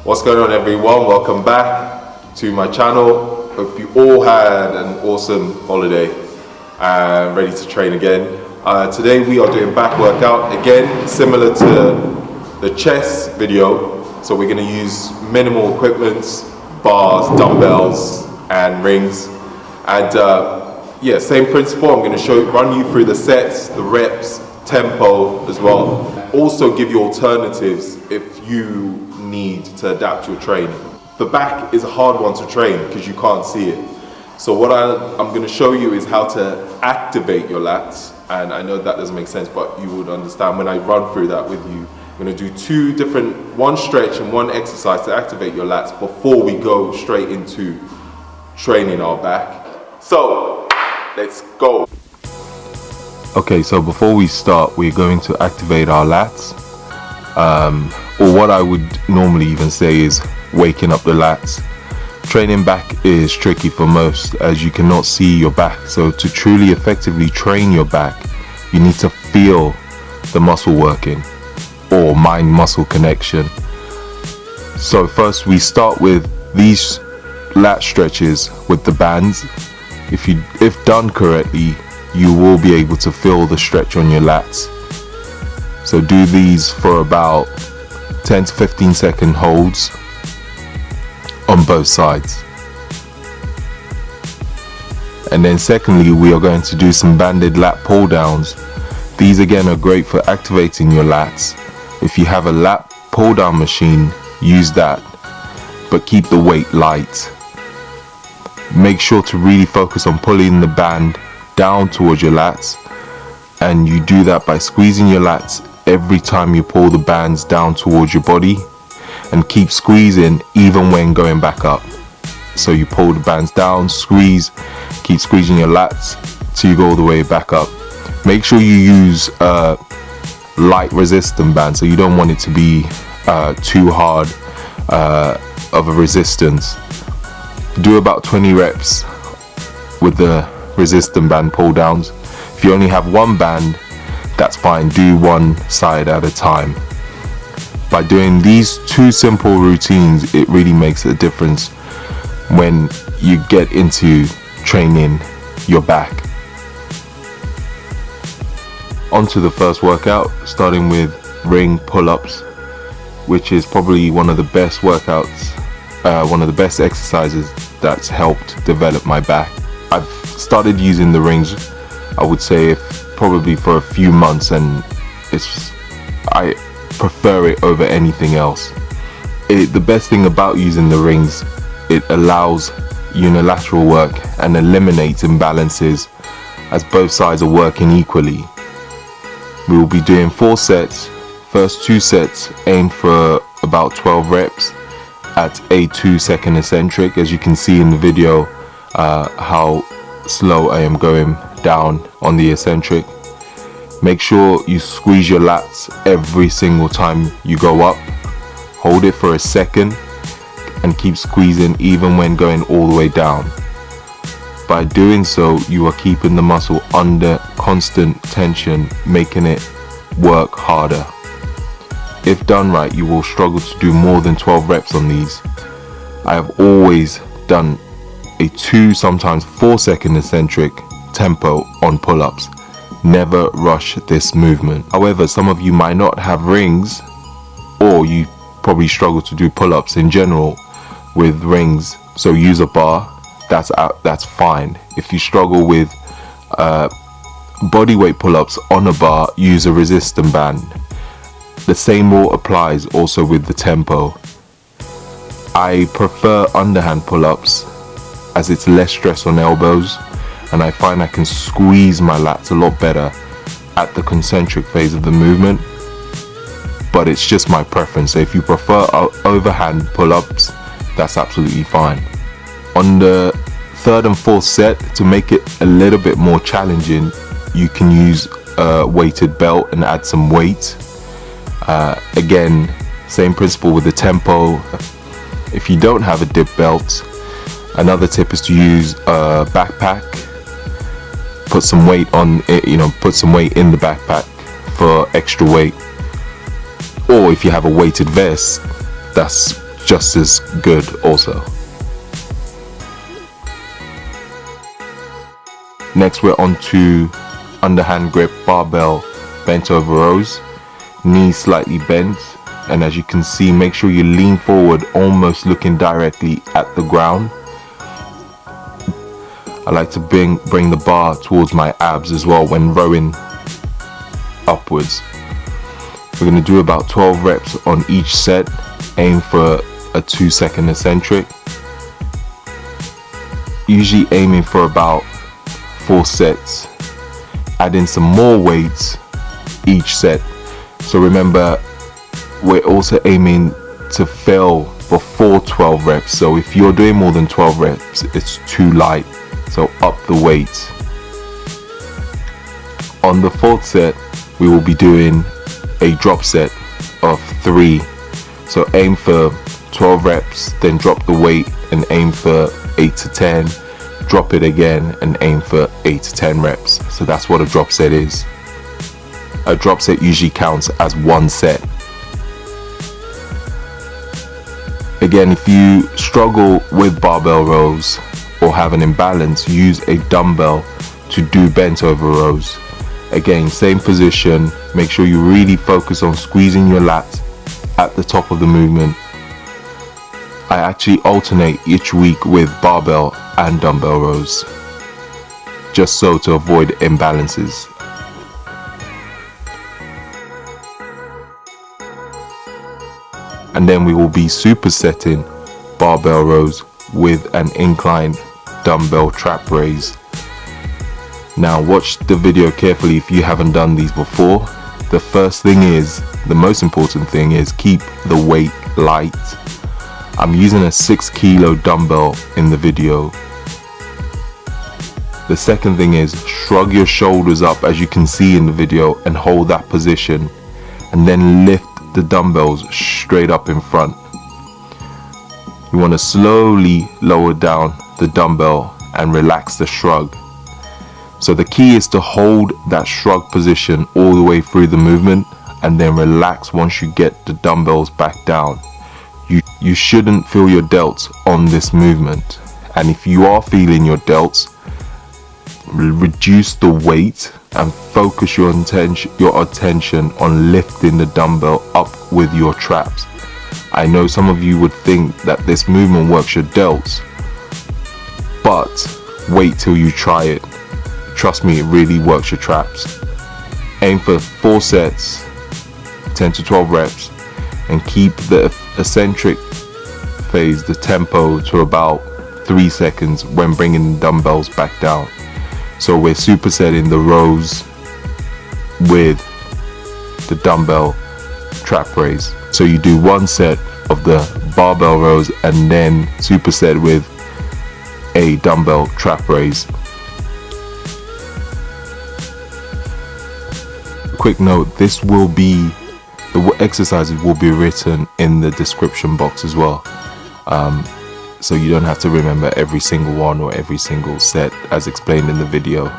What's going on, everyone? Welcome back to my channel. Hope you all had an awesome holiday and ready to train again. Today we are doing back workout again, similar to the chest video. So we're going to use minimal equipment, bars, dumbbells and rings, and yeah, same principle. I'm going to run you through the sets, the reps, tempo as well. Also give you alternatives if you need to adapt your training. The back is a hard one to train because you can't see it. So what I'm going to show you is how to activate your lats. And I know that doesn't make sense, but you would understand when I run through that with you. I'm going to do two different, one stretch and one exercise to activate your lats before we go straight into training our back. So let's go. Okay, so before we start, we're going to activate our lats. Or what I would normally even say is waking up the lats. Training back is tricky for most as you cannot see your back. So to truly effectively train your back, you need to feel the muscle working or mind-muscle connection. So first we start with these lat stretches with the bands. If done correctly, you will be able to feel the stretch on your lats. So do these for about 10 to 15 second holds on both sides. And then secondly, we are going to do some banded lat pull downs. These again are great for activating your lats. If you have a lat pull down machine, use that, but keep the weight light. Make sure to really focus on pulling the band down towards your lats, and you do that by squeezing your lats every time you pull the bands down towards your body, and keep squeezing even when going back up. So you pull the bands down, squeeze, keep squeezing your lats till you go all the way back up. Make sure you use light resistant band, so you don't want it to be too hard of a resistance. Do about 20 reps with the resistant band pull downs. If you only have one band, that's fine, do one side at a time. By doing these two simple routines, it really makes a difference when you get into training your back. On to the first workout, starting with ring pull-ups, which is probably one of the best workouts, one of the best exercises that's helped develop my back. I've started using the rings, I would say, probably for a few months, and I prefer it over anything else. The best thing about using the rings, it allows unilateral work and eliminates imbalances as both sides are working equally. We will be doing 4 sets. First 2 sets aim for about 12 reps at a 2-second eccentric. As you can see in the video, how slow I am going down on the eccentric. Make sure you squeeze your lats every single time you go up. Hold it for a second and keep squeezing even when going all the way down. By doing so, you are keeping the muscle under constant tension, making it work harder. If done right, you will struggle to do more than 12 reps on these. I have always done a 2, sometimes 4-second eccentric tempo on pull-ups. Never rush this movement. However, some of you might not have rings, or you probably struggle to do pull-ups in general with rings, so use a bar. That's fine. If you struggle with bodyweight pull-ups on a bar, use a resistant band. The same rule applies also with the tempo. I prefer underhand pull-ups as it's less stress on elbows, and I find I can squeeze my lats a lot better at the concentric phase of the movement, but it's just my preference. So if you prefer overhand pull-ups, that's absolutely fine. On the 3rd and 4th set, to make it a little bit more challenging, you can use a weighted belt and add some weight. Again, same principle with the tempo. If you don't have a dip belt, another tip is to use a backpack. Put some weight on it, put some weight in the backpack for extra weight. Or if you have a weighted vest, that's just as good also. Next we're on to underhand grip barbell bent over rows, knees slightly bent, and as you can see, make sure you lean forward, almost looking directly at the ground. I like to bring the bar towards my abs as well when rowing upwards. We're going to do about 12 reps on each set. Aim for a 2-second eccentric. Usually aiming for about 4 sets. Add in some more weights each set. So remember, we're also aiming to fail before 12 reps. So if you're doing more than 12 reps, it's too light. So up the weight. On the 4th set, we will be doing a drop set of 3. So aim for 12 reps, then drop the weight and aim for 8 to 10. Drop it again and aim for 8 to 10 reps. So that's what a drop set is. A drop set usually counts as 1 set. Again, if you struggle with barbell rows or have an imbalance, use a dumbbell to do bent over rows. Again, same position. Make sure you really focus on squeezing your lats at the top of the movement. I actually alternate each week with barbell and dumbbell rows, just so to avoid imbalances. And then we will be supersetting barbell rows with an incline dumbbell trap raise. Now watch the video carefully if you haven't done these before. The first thing is, the most important thing is, keep the weight light. I'm using a 6 kilo dumbbell in the video. The second thing is, shrug your shoulders up as you can see in the video and hold that position, and then lift the dumbbells straight up in front. You want to slowly lower down the dumbbell and relax the shrug. So the key is to hold that shrug position all the way through the movement and then relax once you get the dumbbells back down. You shouldn't feel your delts on this movement, and if you are feeling your delts, reduce the weight and focus your attention on lifting the dumbbell up with your traps. I know some of you would think that this movement works your delts, but wait till you try it. Trust me, it really works your traps. Aim for 4 sets, 10 to 12 reps, and keep the eccentric phase, the tempo, to about 3 seconds when bringing the dumbbells back down. So we're supersetting the rows with the dumbbell trap raise. So you do 1 set of the barbell rows and then superset with a dumbbell trap raise. Quick note, the exercises will be written in the description box as well, so you don't have to remember every single one or every single set as explained in the video.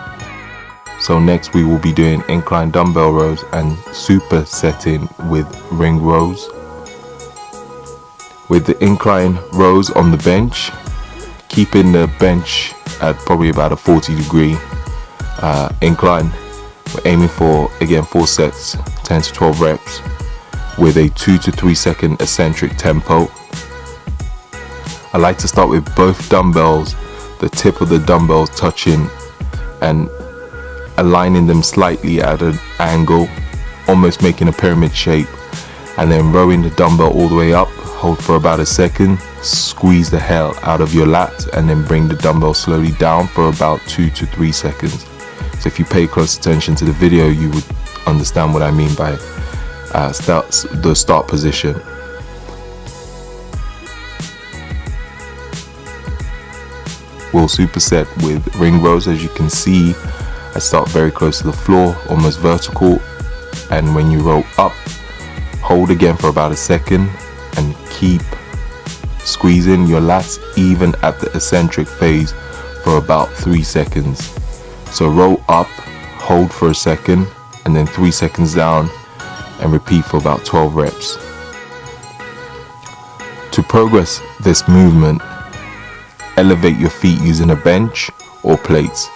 So next we will be doing incline dumbbell rows and supersetting with ring rows. With the incline rows on the bench, keeping the bench at probably about a 40-degree incline. We're aiming for, again, 4 sets, 10 to 12 reps with a 2 to 3 second eccentric tempo. I like to start with both dumbbells, the tip of the dumbbells touching and aligning them slightly at an angle, almost making a pyramid shape, and then rowing the dumbbell all the way up. Hold for about a second, squeeze the hell out of your lats, and then bring the dumbbell slowly down for about 2 to 3 seconds. So if you pay close attention to the video, you would understand what I mean by the start position. We'll superset with ring rows. As you can see, I start very close to the floor, almost vertical, and when you roll up, hold again for about a second and keep squeezing your lats even at the eccentric phase for about 3 seconds. So roll up, hold for a second, and then 3 seconds down, and repeat for about 12 reps. To progress this movement, elevate your feet using a bench or plates.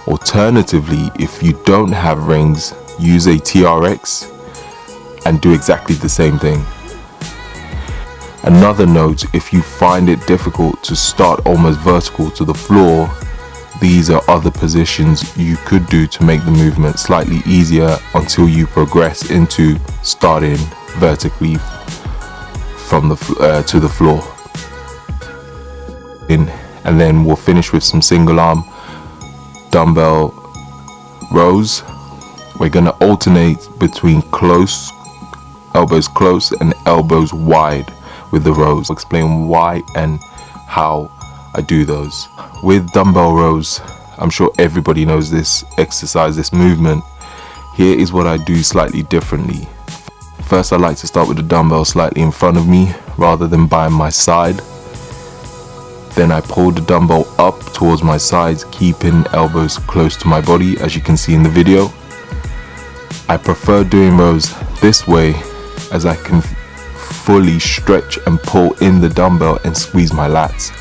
Alternatively, if you don't have rings, use a TRX and do exactly the same thing. Another note, if you find it difficult to start almost vertical to the floor, these are other positions you could do to make the movement slightly easier until you progress into starting vertically from the to the floor. And then we'll finish with some single arm dumbbell rows. We're going to alternate between elbows close and elbows wide with the rows. I'll explain why and how I do those. With dumbbell rows, I'm sure everybody knows this exercise, this movement. Here is what I do slightly differently. First, I like to start with the dumbbell slightly in front of me rather than by my side. Then I pull the dumbbell up towards my sides, keeping elbows close to my body, as you can see in the video. I prefer doing rows this way as I can fully stretch and pull in the dumbbell and squeeze my lats,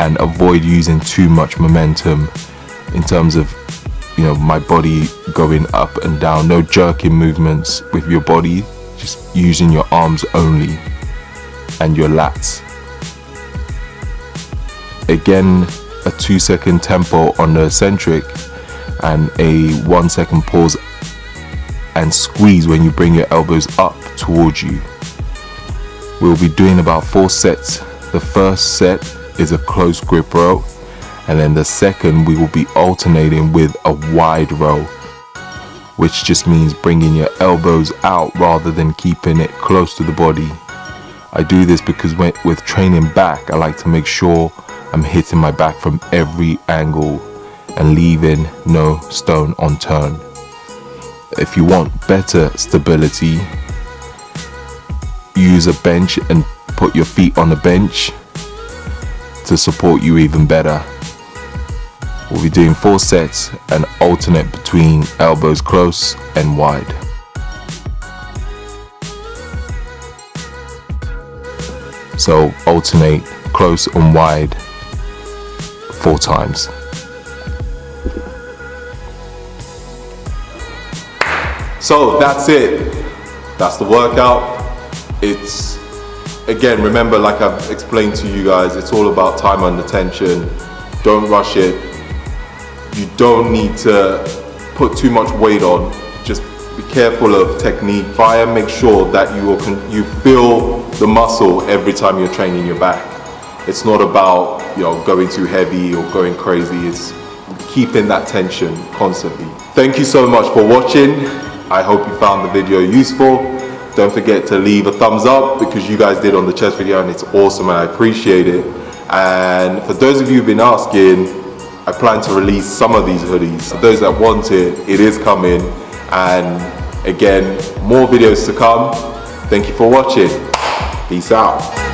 and avoid using too much momentum in terms of, you know, my body going up and down. No jerking movements with your body, just using your arms only and your lats. Again, a 2-second tempo on the eccentric and a 1-second pause and squeeze when you bring your elbows up towards you. We'll be doing about 4 sets. The first set is a close grip row, and then the second we will be alternating with a wide row, which just means bringing your elbows out rather than keeping it close to the body. I do this because with training back, I like to make sure I'm hitting my back from every angle and leaving no stone unturned. If you want better stability, use a bench and put your feet on the bench to support you even better. We'll be doing 4 sets and alternate between elbows close and wide. So alternate close and wide 4 times. So that's it. That's the workout. It's, again, remember, like I've explained to you guys, it's all about time under tension. Don't rush it. You don't need to put too much weight on. Just be careful of technique. Try and make sure that you feel the muscle every time you're training your back. It's not about, you know, going too heavy or going crazy. It's keeping that tension constantly. Thank you so much for watching. I hope you found the video useful. Don't forget to leave a thumbs up because you guys did on the chest video and it's awesome and I appreciate it. And for those of you who've been asking, I plan to release some of these hoodies. For those that want it, it is coming. And again, more videos to come. Thank you for watching. Peace out.